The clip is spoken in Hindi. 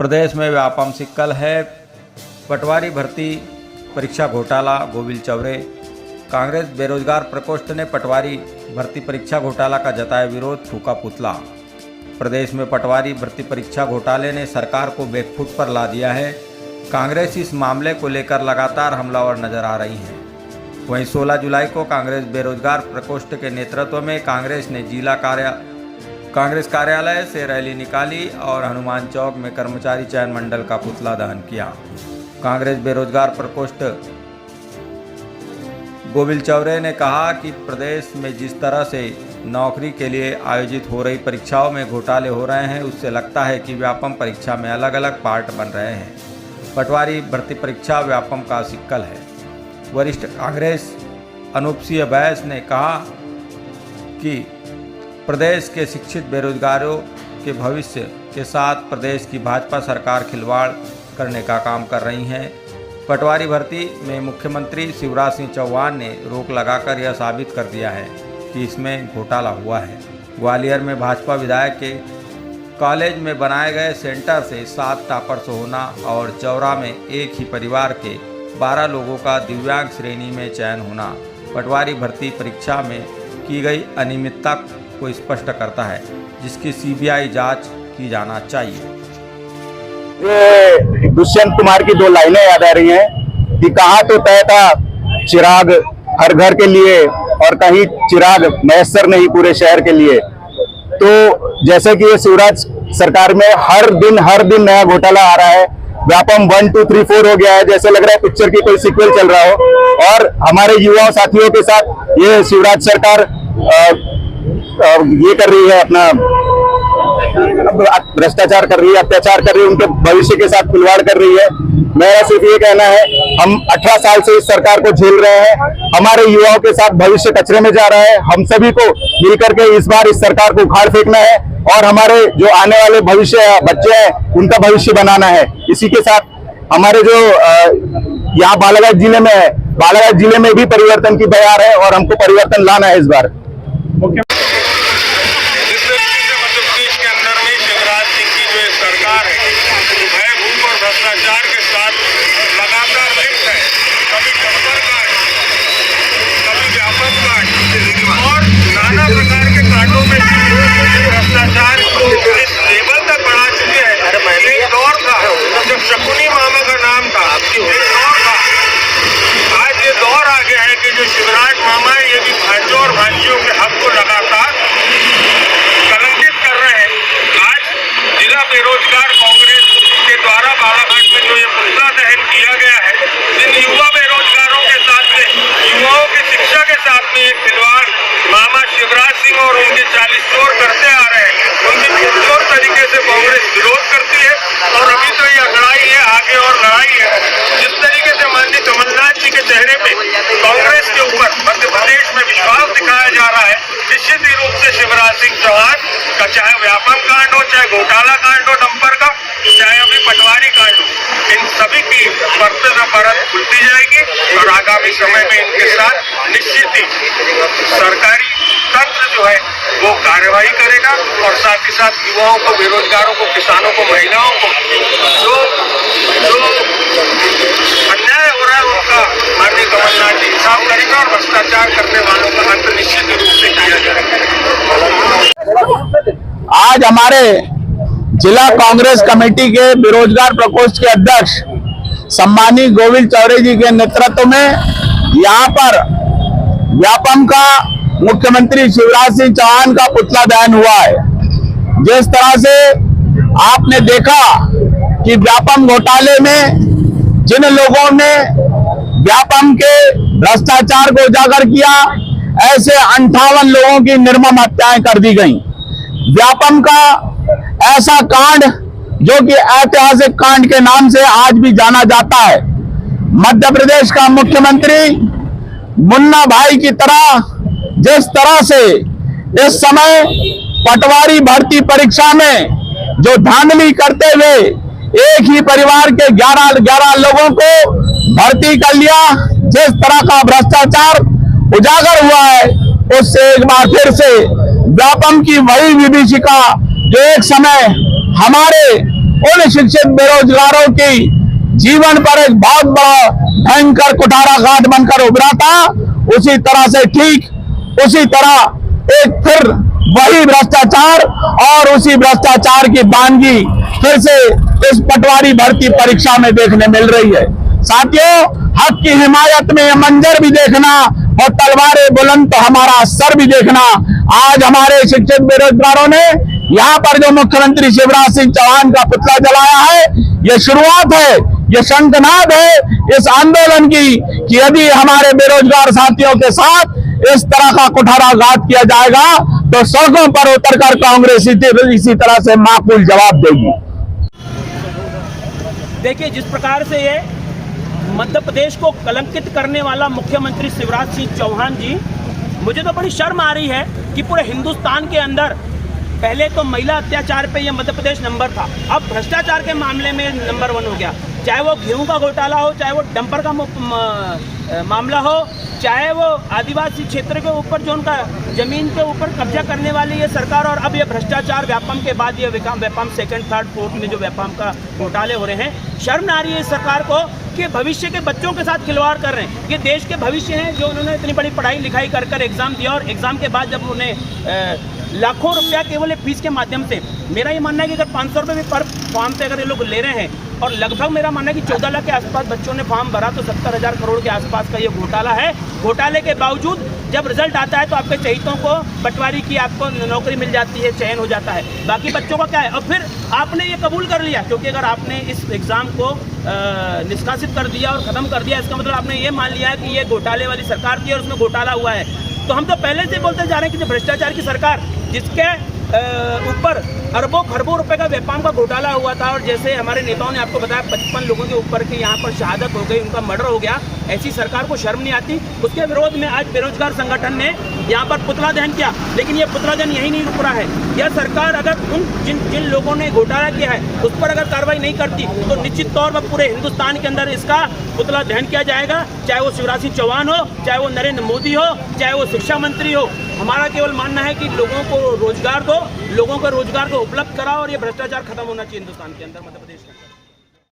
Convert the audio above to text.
प्रदेश में व्यापम सिक्कल है। पटवारी भर्ती परीक्षा घोटाला, गोविल चौरे। कांग्रेस बेरोजगार प्रकोष्ठ ने पटवारी भर्ती परीक्षा घोटाला का जताया विरोध, फूका पुतला। प्रदेश में पटवारी भर्ती परीक्षा घोटाले ने सरकार को बैकफुट पर ला दिया है। कांग्रेस इस मामले को लेकर लगातार हमलावर नजर आ रही है। वहीं 16 जुलाई को कांग्रेस बेरोजगार प्रकोष्ठ के नेतृत्व में कांग्रेस ने जिला कांग्रेस कार्यालय से रैली निकाली और हनुमान चौक में कर्मचारी चयन मंडल का पुतला दहन किया। कांग्रेस बेरोजगार प्रकोष्ठ गोविल चौरे ने कहा कि प्रदेश में जिस तरह से नौकरी के लिए आयोजित हो रही परीक्षाओं में घोटाले हो रहे हैं, उससे लगता है कि व्यापम परीक्षा में अलग अलग पार्ट बन रहे हैं। पटवारी भर्ती परीक्षा व्यापम का सिक्कल है। वरिष्ठ कांग्रेस अनूप सिंह बैस ने कहा कि प्रदेश के शिक्षित बेरोजगारों के भविष्य के साथ प्रदेश की भाजपा सरकार खिलवाड़ करने का काम कर रही है। पटवारी भर्ती में मुख्यमंत्री शिवराज सिंह चौहान ने रोक लगाकर यह साबित कर दिया है कि इसमें घोटाला हुआ है। ग्वालियर में भाजपा विधायक के कॉलेज में बनाए गए सेंटर से 7 टॉपर्स होना और चौरा में एक ही परिवार के 12 लोगों का दिव्यांग श्रेणी में चयन होना पटवारी भर्ती परीक्षा में की गई अनियमितता को स्पष्ट करता है, जिसकी सीबीआई जांच की जाना चाहिए। ये दुष्यंत कुमार की 2 लाइनें याद आ रही हैं कि कहाँ तो तय था चिराग हर घर के लिए और कहीं चिराग मैसर नहीं पूरे शहर के लिए। तो जैसे कि ये शिवराज सरकार में हर दिन नया घोटाला आ रहा है। व्यापम 1, 2, 3, 4 हो गया है, जैसे लग रहा है पिक्चर की कोई सीक्वल चल रहा हो। और हमारे युवा साथियों के साथ ये शिवराज सरकार ये कर रही है, अपना भ्रष्टाचार कर रही है, अत्याचार कर रही है, उनके भविष्य के साथ खिलवाड़ कर रही है। मेरा सिर्फ ये कहना है, हम 18 साल से इस सरकार को झेल रहे हैं। हमारे युवाओं के साथ भविष्य कचरे में जा रहा है। हम सभी को मिलकर के इस बार इस सरकार को उखाड़ फेंकना है और हमारे जो आने वाले भविष्य बच्चे हैं उनका भविष्य बनाना है। इसी के साथ हमारे जो यहाँ बालाघाट जिले में है, बालाघाट जिले में भी परिवर्तन की बयार है और हमको परिवर्तन लाना है इस बार। भ्रष्टाचार के साथ लगातार लिप्त है। कभी टप्पर कांड, कभी व्यापम कांड और नाना प्रकार के कांडों में भ्रष्टाचार को इस लेवल तक बढ़ा चुके हैं। एक दौर था जब शकुनी मामा का नाम था, एक दौर था। आज ये दौर आ गया है कि जो शिवराज मामा है, ये भी भाइयों और भांजियों के हक को लगातार कलंकित कर रहे हैं। आज जिला बेरोजगार कांग्रेस के द्वारा बालाघाट में जो ये पुतला दहन किया गया है, जिन युवा बेरोजगारों के साथ में, युवाओं की शिक्षा के साथ में एक खिलवाड़ मामा शिवराज सिंह और उनके 40 चोर करते आ रहे हैं, उनकी पुरजोर तरीके से कांग्रेस विरोध करती है। और अभी तो ये लड़ाई है, आगे और लड़ाई है। जिस तरीके से माननीय कमलनाथ जी के चेहरे पे कांग्रेस के ऊपर मध्य प्रदेश में विश्वास दिखाया जा रहा है, निश्चित ही रूप से शिवराज सिंह चौहान का चाहे व्यापम कांड हो, चाहे घोटाला कांड हो डंपर का, चाहे अभी पटवारी कांड हो, इन सभी की परत न परत खुलती जाएगी और आगामी समय में इनके साथ निश्चित ही सरकारी तंत्र जो है वो कार्यवाही करेगा। और साथ ही साथ युवाओं को, बेरोजगारों को, किसानों को, महिलाओं को जो अन्याय हो रहा है उनका माननीय कमलनाथ जी हिसाब करेगा और भ्रष्टाचार करने वालों का अंत निश्चित रूप से किया जाएगा। आज हमारे जिला कांग्रेस कमेटी के बेरोजगार प्रकोष्ठ के अध्यक्ष सम्मानीय गोविल चौरे जी के नेतृत्व में यहाँ पर व्यापम का मुख्यमंत्री शिवराज सिंह चौहान का पुतला दहन हुआ है। जिस तरह से आपने देखा कि व्यापम घोटाले में जिन लोगों ने व्यापम के भ्रष्टाचार को उजागर किया, ऐसे 58 लोगों की निर्मम हत्याएं कर दी गई। व्यापम का ऐसा कांड जो कि ऐतिहासिक कांड के नाम से आज भी जाना जाता है। मध्य प्रदेश का मुख्यमंत्री मुन्ना भाई की तरह जिस तरह से इस समय पटवारी भर्ती परीक्षा में जो धांधली करते हुए एक ही परिवार के 11 लोगों को भर्ती कर लिया, जिस तरह का भ्रष्टाचार उजागर हुआ है, उससे एक बार फिर से व्यापम की वही विभीषिका जो एक समय हमारे उन शिक्षित बेरोजगारों की जीवन पर एक बहुत बड़ा भयंकर कुठाराघात बनकर उभरा था, उसी तरह से ठीक उसी तरह एक फिर वही भ्रष्टाचार और उसी भ्रष्टाचार की वानगी फिर से इस पटवारी भर्ती परीक्षा में देखने मिल रही है। साथियों, हक की हिमायत में यह मंजर भी देखना और तलवारें बुलंद तो हमारा सर भी देखना। आज हमारे शिक्षित बेरोजगारों ने यहाँ पर जो मुख्यमंत्री शिवराज सिंह चौहान का पुतला जलाया है, ये शुरुआत है, ये शंखनाद है इस आंदोलन की कि यदि हमारे बेरोजगार साथियों के साथ इस तरह का कुठाराघात किया जाएगा तो सड़कों पर उतरकर कांग्रेस इसी तरह से माकूल जवाब देगी। देखिए, जिस प्रकार से ये मध्य प्रदेश को कलंकित करने वाला मुख्यमंत्री शिवराज सिंह चौहान जी, मुझे तो बड़ी शर्म आ रही है कि पूरे हिंदुस्तान के अंदर पहले तो महिला अत्याचार पे ये मध्य प्रदेश नंबर था, अब भ्रष्टाचार के मामले में नंबर 1 हो गया। चाहे वो गेहूं का घोटाला हो, चाहे वो डंपर का मामला हो, चाहे वो आदिवासी क्षेत्र के ऊपर जो उनका जमीन के ऊपर कब्जा करने वाली ये सरकार, और अब ये भ्रष्टाचार व्यापम के बाद ये व्यापम सेकंड थर्ड फोर्थ में जो व्यापम का घोटाले हो रहे हैं, शर्म आ रही है इस सरकार को कि भविष्य के बच्चों के साथ खिलवाड़ कर रहे हैं। ये देश के भविष्य हैं जो उन्होंने इतनी बड़ी पढ़ाई लिखाई कर एग्जाम दिया, और एग्जाम के बाद जब उन्हें लाखों रुपया केवल फीस के माध्यम से, मेरा ये मानना है कि अगर 500 रुपये भी पर फॉर्म से अगर ये लोग ले रहे हैं, और लगभग मेरा मानना है कि 14 लाख के आसपास बच्चों ने फॉर्म भरा, तो 70,000 करोड़ के आसपास का ये घोटाला है। घोटाले के बावजूद जब रिजल्ट आता है तो आपके चहितों को पटवारी की आपको नौकरी मिल जाती है, चयन हो जाता है, बाकी बच्चों का क्या है। और फिर आपने ये कबूल कर लिया, क्योंकि अगर आपने इस एग्ज़ाम को निष्कासित कर दिया और ख़त्म कर दिया, इसका मतलब आपने ये मान लिया है कि ये घोटाले वाली सरकार थी और उसमें घोटाला हुआ है। तो हम तो पहले से बोलते जा रहे हैं कि जो भ्रष्टाचार की सरकार, जिसके ऊपर अरबों खरबों रुपए का व्यापाम का घोटाला हुआ था, और जैसे हमारे नेताओं ने आपको बताया 55 लोगों के ऊपर के यहाँ पर शहादत हो गई, उनका मर्डर हो गया, ऐसी सरकार को शर्म नहीं आती। उसके विरोध में आज बेरोजगार संगठन ने यहाँ पर पुतला दहन किया, लेकिन ये पुतला दहन यही नहीं रुक रहा है। यह सरकार अगर उन जिन लोगों ने घोटाला किया है उस पर अगर कार्रवाई नहीं करती तो निश्चित तौर पर पूरे हिंदुस्तान के अंदर इसका पुतला दहन किया जाएगा, चाहे वो शिवराज सिंह चौहान हो, चाहे वो नरेंद्र मोदी हो, चाहे वो शिक्षा मंत्री हो। हमारा केवल मानना है कि लोगों को रोजगार दो, लोगों को रोजगार को उपलब्ध कराओ, और ये भ्रष्टाचार खत्म होना चाहिए हिंदुस्तान के अंदर, मध्य प्रदेश के अंदर।